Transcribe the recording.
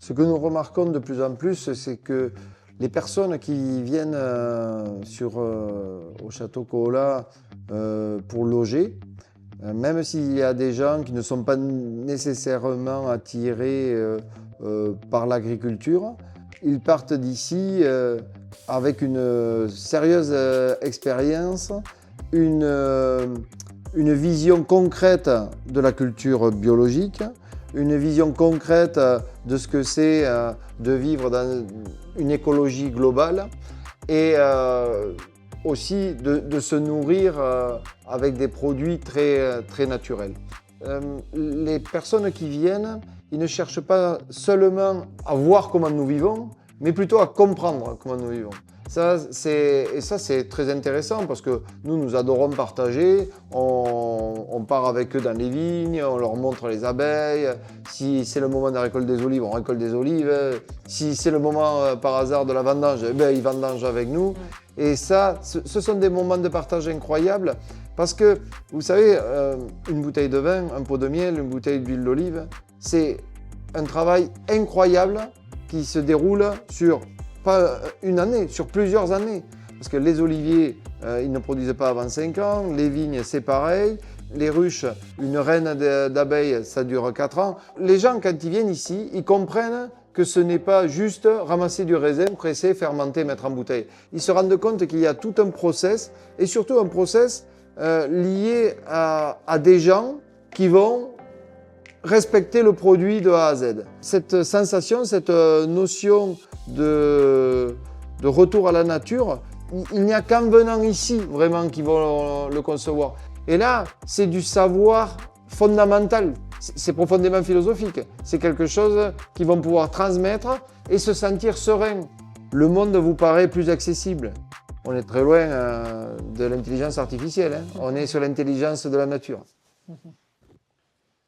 Ce que nous remarquons de plus en plus, c'est que les personnes qui viennent au Château Kohola pour loger, même s'il y a des gens qui ne sont pas nécessairement attirés par l'agriculture, ils partent d'ici avec une sérieuse expérience, une vision concrète de la culture biologique, une vision concrète de ce que c'est de vivre dans une écologie globale et aussi de se nourrir avec des produits très naturels. Les personnes qui viennent, ils ne cherchent pas seulement à voir comment nous vivons, mais plutôt à comprendre comment nous vivons. Ça, c'est très intéressant parce que nous adorons partager. On part avec eux dans les vignes, on leur montre les abeilles. Si c'est le moment de la récolte des olives, on récolte des olives. Si c'est le moment par hasard de la vendange, ils vendangent avec nous. Et ça, ce sont des moments de partage incroyables parce que, vous savez, une bouteille de vin, un pot de miel, une bouteille d'huile d'olive, c'est un travail incroyable qui se déroule sur pas une année, sur plusieurs années. Parce que les oliviers, ils ne produisent pas avant 5 ans, les vignes, c'est pareil, les ruches, une reine d'abeilles, ça dure 4 ans. Les gens, quand ils viennent ici, ils comprennent que ce n'est pas juste ramasser du raisin, presser, fermenter, mettre en bouteille. Ils se rendent compte qu'il y a tout un process, et surtout un process lié à des gens qui vont respecter le produit de A à Z. Cette sensation, cette notion de retour à la nature, il n'y a qu'en venant ici vraiment qu'ils vont le concevoir. Et là, c'est du savoir fondamental, c'est profondément philosophique. C'est quelque chose qu'ils vont pouvoir transmettre et se sentir serein. Le monde vous paraît plus accessible. On est très loin de l'intelligence artificielle, hein. On est sur l'intelligence de la nature.